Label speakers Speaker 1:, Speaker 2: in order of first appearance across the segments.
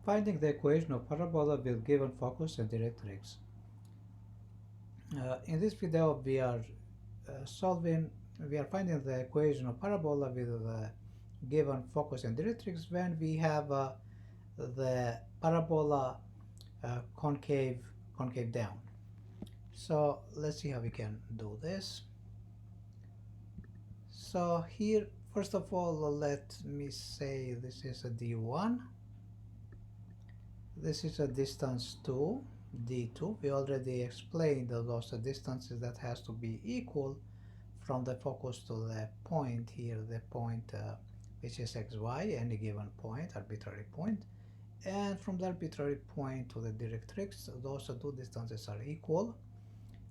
Speaker 1: Finding the equation of parabola with given focus and directrix. In this video we are finding the equation of parabola with the given focus and directrix when we have the parabola concave down. So let's see how we can do this. So here, first of all, let me say this is a D1. This is a distance 2, D2. We already explained those distances that has to be equal from the focus to the point here, the point which is xy, any given point, arbitrary point. And from the arbitrary point to the directrix, those two distances are equal.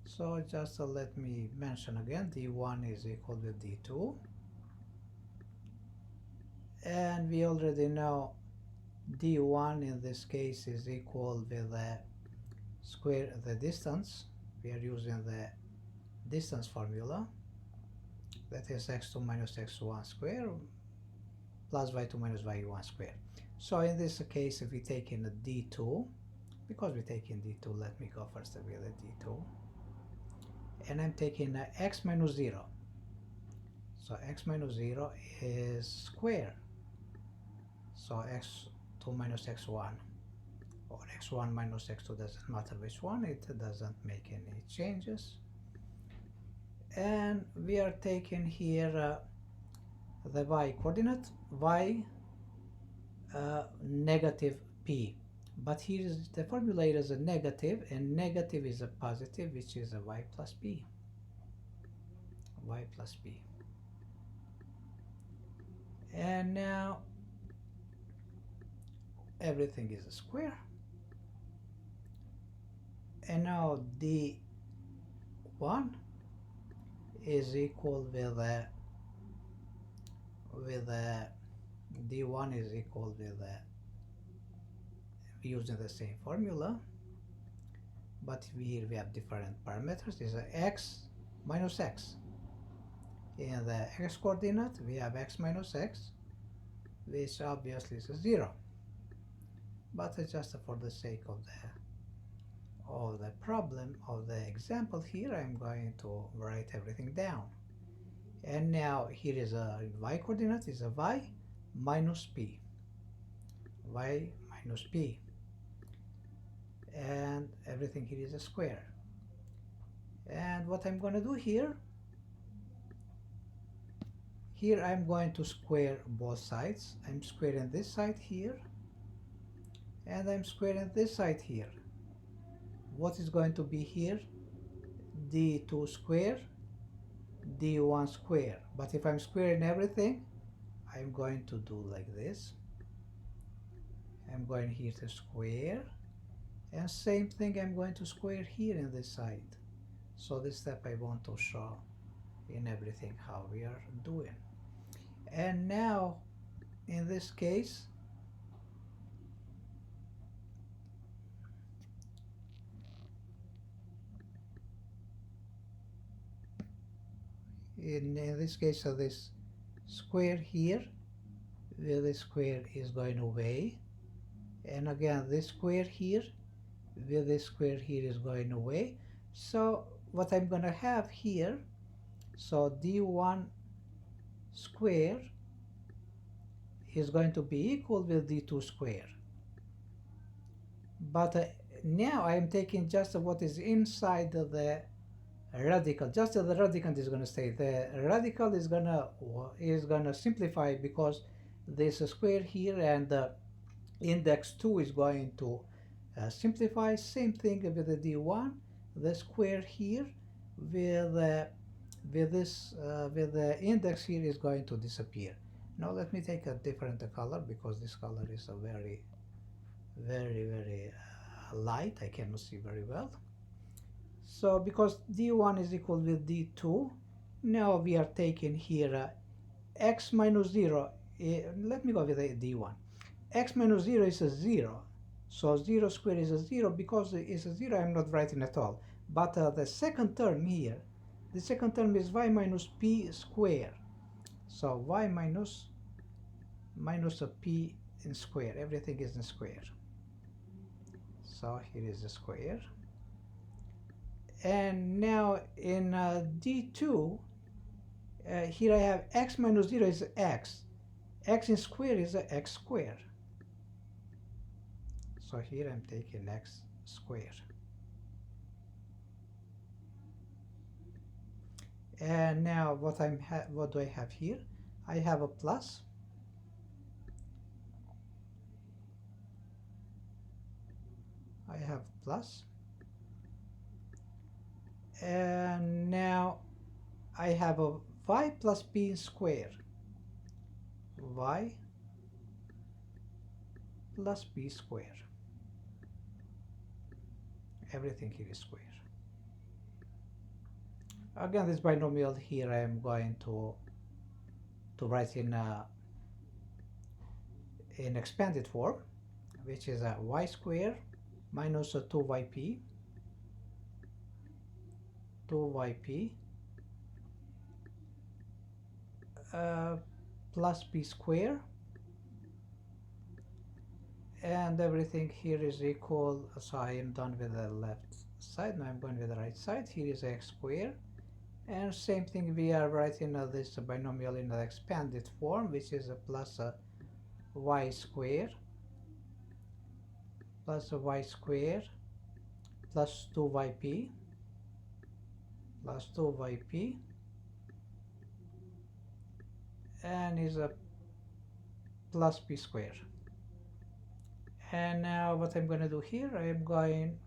Speaker 1: So just let me mention again, D1 is equal to D2. And we already know D1 in this case is equal with the square the distance. We are using the distance formula. That is x2 minus x1 square plus y2 minus y1 square. So in this case, if we take in a D2, because we take in D2, let me go first with a D2. And I'm taking x minus 0. So x minus 0 is square. So x2 minus x1 or x1 minus x2, doesn't matter which one, it doesn't make any changes. And we are taking here the y coordinate, y negative p. But here is the formula is a negative, and negative is a positive, which is a y plus p. Y plus p. And now everything is a square. And now d1 is equal with d1 is equal with using the same formula, but here we have different parameters. Is x minus x. In the x coordinate we have x minus x, which obviously is 0, but just for the sake of the problem of the example here, I'm going to write everything down. And now here is a y coordinate is a y minus p, y minus p, and everything here is a square. And what I'm going to do here I'm going to square both sides. I'm squaring this side here, and I'm squaring this side here. What is going to be here? D2 square, D1 square. But if I'm squaring everything, I'm going to do like this. I'm going here to square, and same thing I'm going to square here in this side. So this step I want to show in everything how we are doing. And now in this case, so this square here with this square is going away, and again this square here with this square here is going away. So what I'm going to have here, so d1 square is going to be equal with d2 square. But now I'm taking just what is inside the radical. Just the radicand is going to stay. The radical is gonna simplify, because there's a square here, and the index 2 is going to simplify. Same thing with the d1. The square here with the index here is going to disappear. Now let me take a different color, because this color is a very light. I cannot see very well. So because d1 is equal with d2, now we are taking here x minus 0. Let me go with the d1. X minus 0 is a 0. So 0 squared is a 0. Because it's a 0, I'm not writing at all. But the second term here, the second term is y minus p square. So y minus a p in square. Everything is in square. So here is a square. And now in D2, here I have x minus 0 is x. X in square is x squared. So here I'm taking x squared. And now what do I have here? I have a plus. I have plus. And now I have a y plus b squared. Y plus b squared. Everything here is square. Again, this binomial here I am going to write in expanded form, which is y squared minus 2yp plus b squared, and everything here is equal. So I am done with the left side. Now I'm going with the right side. Here is x squared, and same thing we are writing this binomial in the expanded form, which is plus y squared plus 2yp and is a plus b squared. And now what I'm going to do here, I am going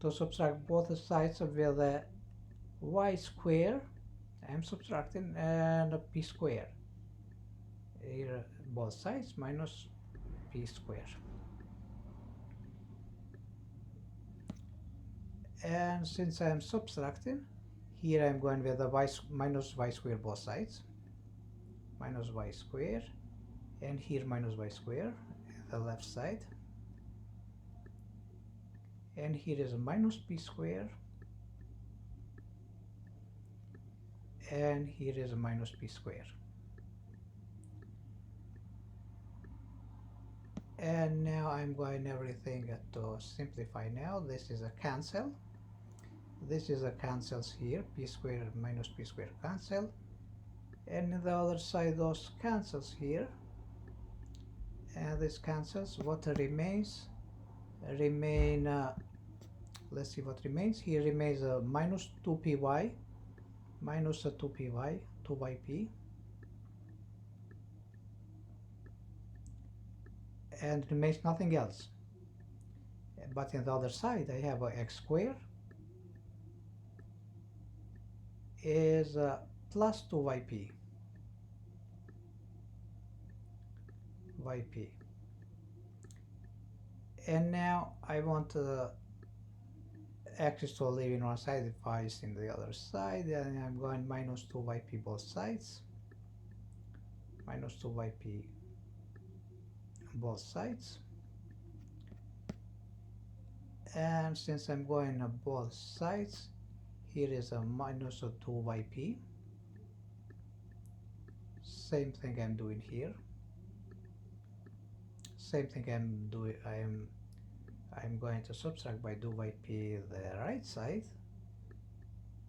Speaker 1: to subtract both sides with the y squared. I'm subtracting, and a p squared. Here both sides minus p squared. And since I am subtracting, here I am going with the minus y squared both sides. Minus y squared, and here minus y squared the left side, and here is a minus p squared, and here is a minus p squared. And now I'm going everything to simplify. Now this is a cancel. This is a cancels here. P squared minus p squared cancel. And on the other side those cancels here. And this cancels. What remains? Let's see what remains. Here remains a minus 2py, minus a 2yp. And remains nothing else. But on the other side I have a x squared is plus 2yp. And now I want x to live in one side, y is in the other side, and I'm going minus 2yp both sides, minus 2yp both sides. And since I'm going both sides, here is a minus 2yp. Same thing I'm doing here. Same thing I'm doing. I'm going to subtract by 2yp the right side,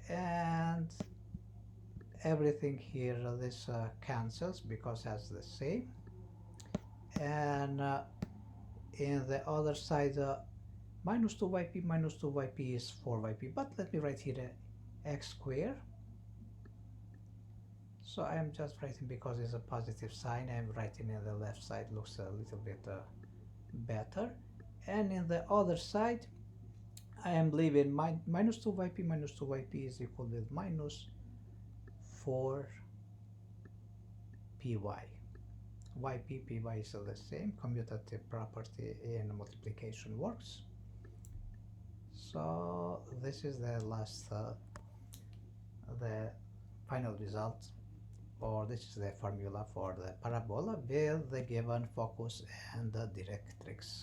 Speaker 1: and everything here this cancels because that's the same. And in the other side minus 2yp is 4yp, but let me write here x squared. So I'm just writing because it's a positive sign. I'm writing in the left side, looks a little bit better. And in the other side I am leaving minus 2yp is equal with minus 4py. Yp, py is the same. Commutative property in multiplication works. So this is the last, the final result, or this is the formula for the parabola with the given focus and the directrix.